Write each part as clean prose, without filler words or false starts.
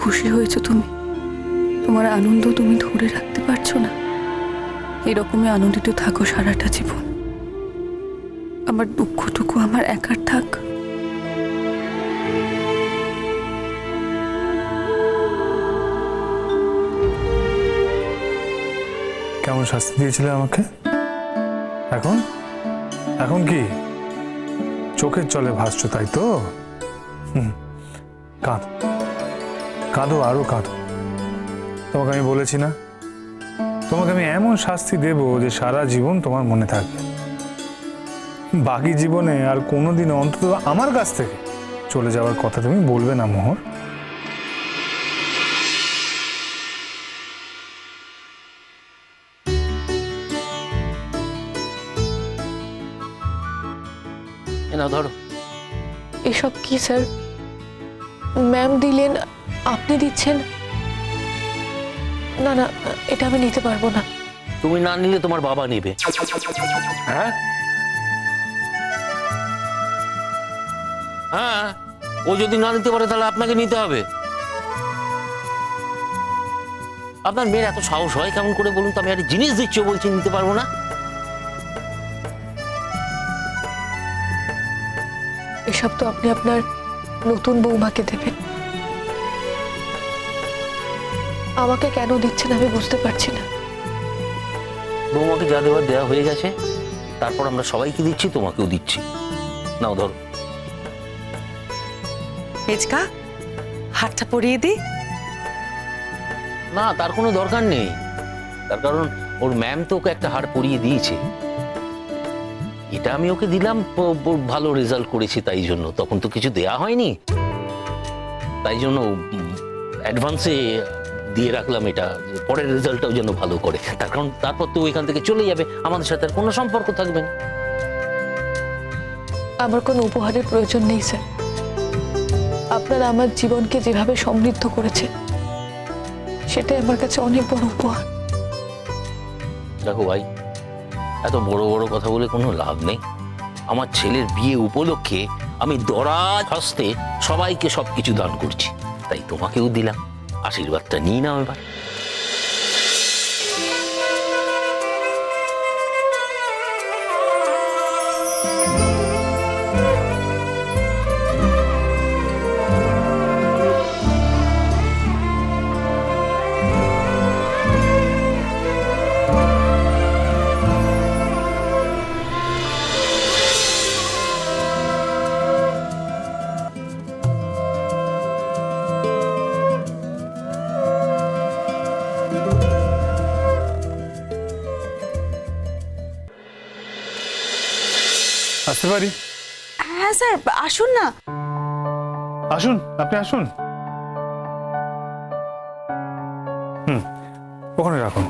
খুশি হয়েছো তুমি, তোমার আনন্দ তুমি ধরে রাখতে পারছো না। এরকমই আনন্দিত থাকো সারাটা জীবন। আমার দুঃখটুকু আমার একার থাক। কেমন শাস্তি দিয়েছিলে আমাকে? এখন এখন কি চোখের জলে ভাসছো, তাই তো? কাঁদো, কাঁদো, আরো কাঁদো। তোমাকে আমি বলেছি না, তোমাকে আমি এমন শাস্তি দেব যে সারা জীবন তোমার মনে থাকবে। বাকি জীবনে আর কোনোদিন অন্তত আমার কাছ থেকে চলে যাওয়ার কথা তুমি বলবে না মোহর। না ধরো। এসব কি স্যার? ম্যাম দিলেন, আপনি দিচ্ছেন? না না, এটা আমি নিতে পারবো না। তুমি না নিলে তোমার বাবা নেবে। হ্যাঁ হ্যাঁ, ও যদি না নিতে পারে তাহলে আপনাকে নিতে হবে। আপনার মেয়ের এত সাহস হয় কেমন করে বলুন তো? আমি একটা জিনিস দিচ্ছি, বলছি নিতে পারবো না। এসব তো আপনি আপনার নতুন বৌমাকে দেবেন, আমাকে কেন দিচ্ছেন আমি বুঝতে পারছি না। বৌমাকে যা দেওয়ার দেওয়া হয়ে গেছে, তারপর আমরা সবাইকে দিচ্ছি, তোমাকেও দিচ্ছি। নাও ধরো। মেজকা, হাতটা পরিয়ে দি। না, তার কোনো দরকার নেই। তার কারণ ওর ম্যাম তো ওকে একটা হার পরিয়ে দিয়েছে। এটা আমি ওকে দিলাম, ভালো রেজাল্ট করেছে তাই জন্য। তখন তো কিছু দেয়া হয়নি, তাই জন্য অ্যাডভান্সে দিয়ে রাখলাম এটা, পরের রেজাল্টটাও যেন ভালো করে। তার কারণ তারপর তো এখান থেকে চলে যাবে, আমাদের সাথে আর কোনো সম্পর্ক থাকবে না। আমার কোনো উপহারের প্রয়োজন নেই স্যার। আপনারা আমার জীবনকে যেভাবে সমৃদ্ধ করেছে, সেটাই আমার কাছে অনেক বড় উপহার। দেখো ভাই, এত বড় বড় কথা বলে কোনো লাভ নেই। আমার ছেলের বিয়ে উপলক্ষে আমি দরাজ হস্তে সবাইকে সবকিছু দান করছি, তাই তোমাকেও দিলাম। আশীর্বাদটা নিয়ে নাও এবার। আসতে পারি? হ্যাঁ স্যার, আসুন না। আসুন, আপনি আসুন। ওখানে রাখুন।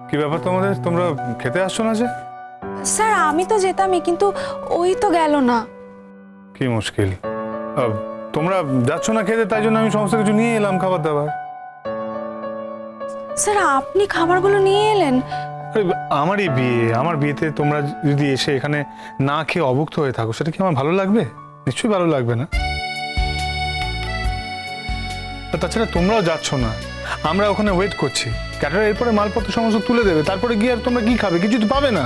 কি ব্যাপার তোমাদের? তোমরা খেতে আসছো না যে? স্যার আমি তো যেতামই, কিন্তু ওই তো গেল না। কি মুশকিল! তোমরা যাচ্ছ না খেতে, তাই জন্য আমি সমস্ত কিছু নিয়ে এলাম, খাবার দাবার। স্যার আপনি খাবারগুলো নিয়ে এলেন? আমারই বিয়ে, আমার বিয়েতে তোমরা যদি এসে এখানে না খেয়ে অভুক্ত হয়ে থাকো, সেটা কি আমার ভালো লাগবে? নিশ্চয়ই ভালো লাগবে না। তাছাড়া তোমরাও যাচ্ছ না, আমরা ওখানে ওয়েট করছি। ক্যাটারার এরপরে মালপত্র সমস্ত তুলে দেবে, তারপরে গিয়ে আর তোমরা কি খাবে? কিছু তো পাবে না।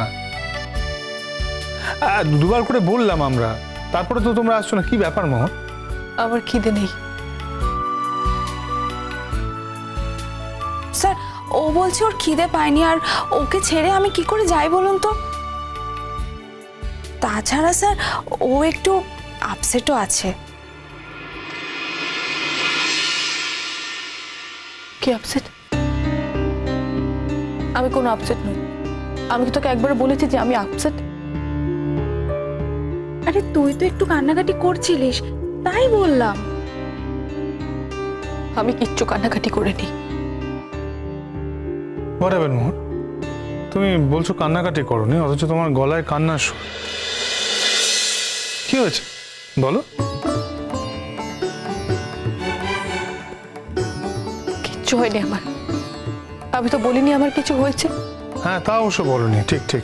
দুবার করে বললাম আমরা, তারপরে তো তোমরা আসছো না। কি ব্যাপার মোহন? আমার খিদে নেই। স্যার ও বলছে ওর খিদে পায়নি, আর ওকে ছেড়ে আমি কি করে যাই বলুন তো? তাছাড়া স্যার ও একটু আপসেটও আছে। কি আপসেট? আমি কোনো আপসেট নই। আমি কি তোকে একবার বলেছি যে আমি আপসেট? আরে তুই তো একটু কান্নাকাটি করছিলিস, তাই বললাম। আমি কিচ্ছু কান্নাকাটি করিনি। হোয়াটএভার মোহন, তুমি বলছো কান্নাকাটি করোনি, অথচ তোমার গলায় কান্নার সুর। কি হয়েছে বলো? কিচ্ছু হয়নি আমার। আমি তো বলিনি আমার কিছু হয়েছে। হ্যাঁ, তা অবশ্য বলনি। ঠিক ঠিক।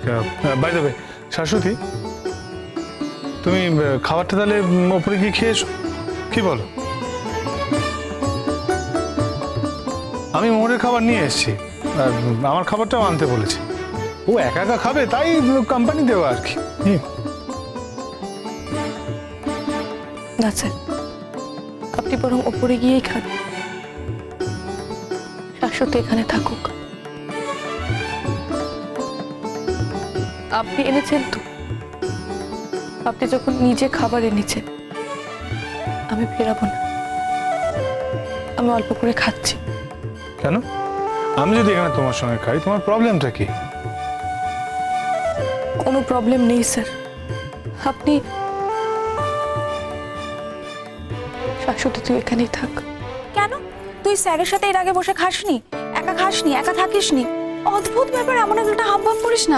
বাই দ্য ওয়ে, শাশ্বতী, তুমি খাবারটা তাহলে ওপরে গিয়ে খেয়ে এসো, কি বলো? আমি মোহরের খাবার নিয়ে এসেছি, আর আমার খাবারটাও আনতে বলেছি। ও একা একা খাবে, তাই কোম্পানি দেওয়া আর কি। না স্যার, আপনি বরং ওপরে গিয়েই খান, শাশ্বত এখানে থাকুক। আপনি এনেছেন তো, আপনি যখন নিজে খাবার এনেছেন, আমি ফেরাবো না, আমি অল্প করে খাচ্ছি। কেন? আমি যদি এখানে তোমার সঙ্গে খাই, তোমার প্রবলেমটা কি? কোনো প্রবলেম নেই স্যার, আপনি শাশ্বত তুই এখানেই থাক। কেন তুই স্যারের সাথে এর আগে বসে খাসনি, একা খাসনি, একা থাকিসনি? অদ্ভুত ব্যাপার, এমন একটা হাব ভাব করিস না।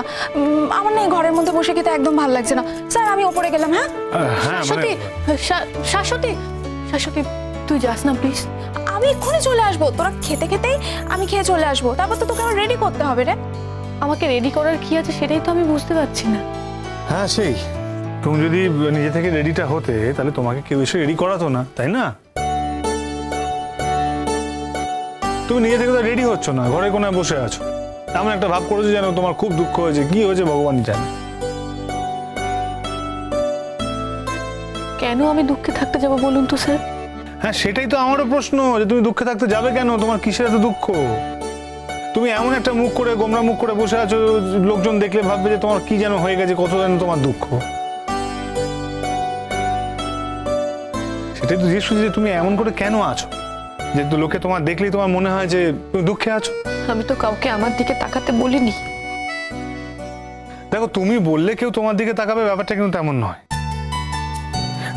আমার না এই ঘরের মধ্যে বসে খেতে একদম ভালো লাগছে না। স্যার আমি ওপরে গেলাম। হ্যাঁ হ্যাঁ শাশ্বতী, শাশ্বতী, শাশ্বতী তুই যাস না প্লিজ। আমি এক্ষুনি চলে আসবো, তোরা খেতে খেতেই আমি খেয়ে চলে আসবো, তারপর তো তোকে আমার রেডি করতে হবে রে। আমাকে রেডি করার কি আছে সেটাই তো আমি বুঝতে পারছি না। হ্যাঁ সেই, তুমি যদি নিজে থেকে রেডিটা হতে, তাহলে তোমাকে কেউ এসে রেডি করাতো না, তাই না? তুমি নিজে থেকে তো রেডি হচ্ছ না, ঘরে কোনায় বসে আছো, এমন একটা ভাব করেছো যেন তোমার খুব দুঃখ হয়েছে। কি হয়েছে ভগবানই জানে। কেন আমি দুঃখে থাকতে যাবো বলুন তো স্যার? হ্যাঁ সেটাই তো আমারও প্রশ্ন, যে তুমি দুঃখে থাকতে যাবে কেন? তোমার কিসের এত দুঃখ? তুমি এমন একটা মুখ করে, গোমরা মুখ করে বসে আছো, লোকজন দেখলে ভাববে যে তোমার কি যেন হয়ে গেছে, কত যেন তোমার দুঃখ। সেটাই তো জিজ্ঞেস করছি যে তুমি এমন করে কেন আছো, যে লোকে তোমার দেখলেই তোমার মনে হয় যে তুমি দুঃখে আছো। আমি তো কাউকে আমার দিকে তাকাতে বলিনি। দেখো, তুমি বললে কেউ তোমার দিকে তাকাবে, ব্যাপারটা কিন্তু তেমন নয়।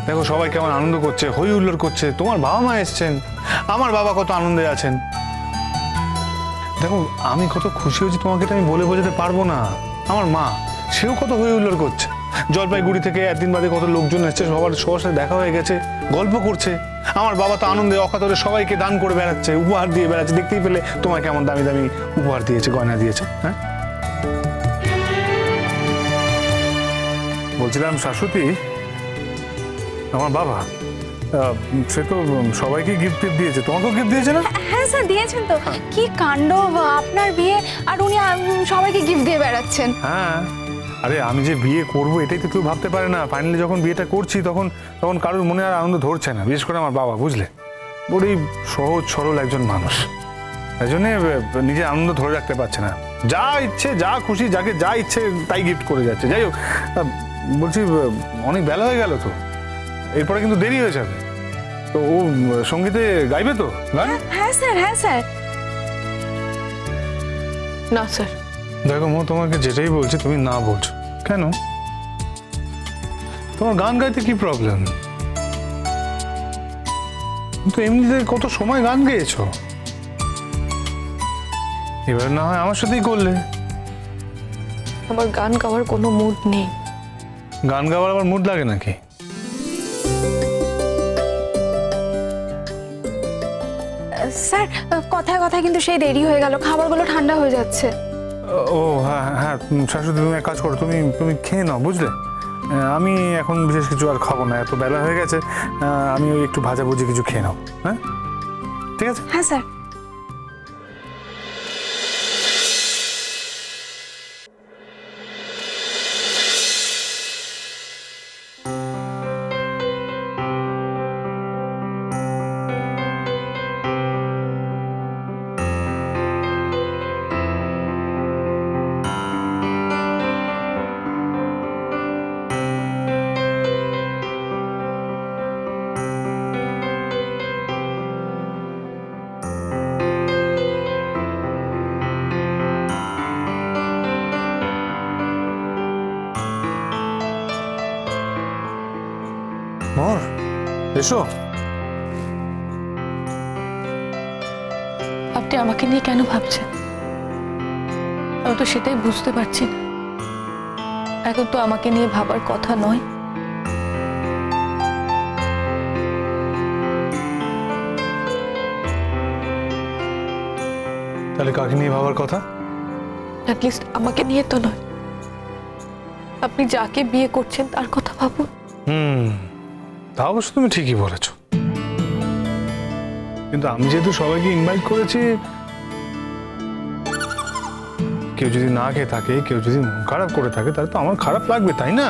দেখো সবাই কেমন আনন্দ করছে, হই হুল্লোড় করছে, তোমার বাবা মা এসছেন, আমার বাবা কত আনন্দে আছেন। দেখো আমি কত খুশি হয়েছি, তোমাকে তো আমি বলে বোঝাতে পারবো না। আমার মা, সেও কত হই হুল্লোড় করছে। জলপাইগুড়ি থেকে একদিন বাদে কত লোকজন এসছে, সবার সাথে দেখা হয়ে গেছে, গল্প করছে। আমার বাবা তো আনন্দে অকাতরে সবাইকে দান করে বেড়াচ্ছে, উপহার দিয়ে বেড়াচ্ছে। দেখতেই পেলে তোমায় কেমন দামি দামি উপহার দিয়েছে, গয়না দিয়েছে। হ্যাঁ বলছিলাম শাশ্বতী, আমার বাবা সে তো সবাইকে গিফট দিয়েছে, তোমাকেও গিফট দিয়েছে না? হ্যাঁ স্যার দিয়েছেন তো। কি কাণ্ড, আপনার বিয়ে আর উনি সবাইকে গিফট দিয়ে বেড়াচ্ছেন। হ্যাঁ, আরে আমি যে বিয়ে করব এটাই তো কেউ ভাবতে পারে না। ফাইনালি যখন বিয়েটা করছি তখন তখন কারোর মনে আর আনন্দ ধরছে না, বিশেষ করে আমার বাবা, বুঝলে? বড়ই সহজ সরল একজন মানুষ, তাই জন্যে নিজের আনন্দ ধরে রাখতে পারছে না। যা ইচ্ছে, যা খুশি, যাকে যা ইচ্ছে তাই গিফট করে যাচ্ছে। যাই হোক, বলছি অনেক বেলা হয়ে গেল তো, এরপরে কিন্তু দেরি হয়ে যাবে। তো ও সঙ্গীতে গাইবে তো গান? হ্যাঁ স্যার, হ্যাঁ স্যার। না স্যার। দেখো মো, তোমাকে যেটাই বলছি তুমি না বলছো কেন? তোমার গান গাইতে কি প্রবলেম? তো এমনিতে কত সময় গান গেয়েছো, এবার না হয় আমার সাথেই করলে। আমার গান গাওয়ার কোনো মুড নেই। গান গাওয়ার আবার মুড লাগে নাকি? স্যার কথায় কথায় কিন্তু সেই দেরি হয়ে গেল, খাবারগুলো ঠান্ডা হয়ে যাচ্ছে। ও হ্যাঁ হ্যাঁ, শাশুড়ি তুমি এক কাজ করো, তুমি তুমি খেয়ে নাও, বুঝলে? আমি এখন বিশেষ কিছু আর খাবো না, এত বেলা হয়ে গেছে। আমি ওই একটু ভাজাভুজি কিছু খেয়ে নাও। হ্যাঁ ঠিক আছে। হ্যাঁ স্যার। মোর এসো। আপনি আমাকে নিয়ে কেন ভাবছেন? আমি তো সেটাই বুঝতে পারছি না। এখন তো আমাকে নিয়ে ভাবার কথা নয়। তাহলে কাকে নিয়ে ভাবার কথা? অ্যাটলিস্ট আমাকে নিয়ে তো নয়। আপনি যাকে বিয়ে করছেন তার কথা ভাবুন। তা অবশ্য তুমি ঠিকই বলেছ, কিন্তু আমি যেহেতু সবাইকে ইনভাইট করেছি, কেউ যদি না খেয়ে থাকে, কেউ যদি মন খারাপ করে থাকে, তাহলে তো আমার খারাপ লাগবে, তাই না?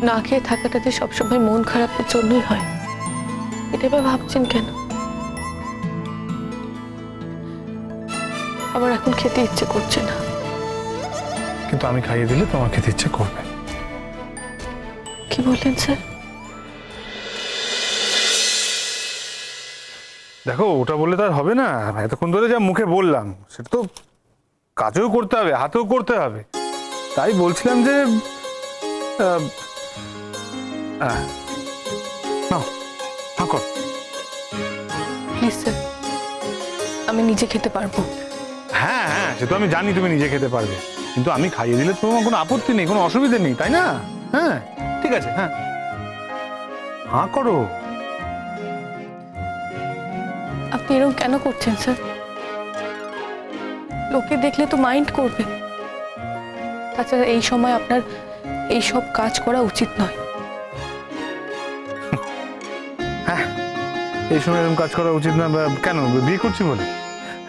না খেয়ে থাকাটা যে সবসময় মন খারাপের জন্যই হয়, এটা এবার ভাবছেন কেন? আমার এখন খেতে ইচ্ছে করছে না। কিন্তু আমি খাইয়ে দিলে তোমার খেতে ইচ্ছে করবে। কি বললেন স্যার? দেখো, ওটা বললে তো আর হবে না। এতক্ষণ ধরে যা মুখে বললাম সেটা তো কাজেও করতে হবে, হাতেও করতে হবে। তাই বলছিলাম যে নাও, হ্যাঁ কর। প্লিজ স্যার, আমি নিজে খেতে পারবো। হ্যাঁ হ্যাঁ, সে তো আমি জানি তুমি নিজে খেতে পারবে, কিন্তু আমি খাইয়ে দিলে তোমার কোনো আপত্তি নেই, কোনো অসুবিধা নেই, তাই না? হ্যাঁ ঠিক আছে, হ্যাঁ হ্যাঁ করো। আপনি এরকম কেন করছেন স্যার? লোকে দেখলে তো মাইন্ড করবে। তাছাড়া এই সময় আপনার এই সব কাজ করা উচিত নয়। হ্যাঁ, এই সময় এরকম কাজ করা উচিত না। কেন, বিয়ে করছি বলে?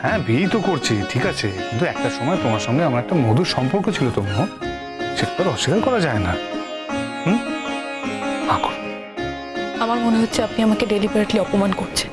হ্যাঁ, বিয়ে তো করছি, ঠিক আছে, কিন্তু একটা সময় তোমার সঙ্গে আমার একটা মধুর সম্পর্ক ছিল তো মোহ, সেটা তো অস্বীকার করা যায় না। আমার মনে হচ্ছে আপনি আমাকে ডেলিবারেটলি অপমান করছেন।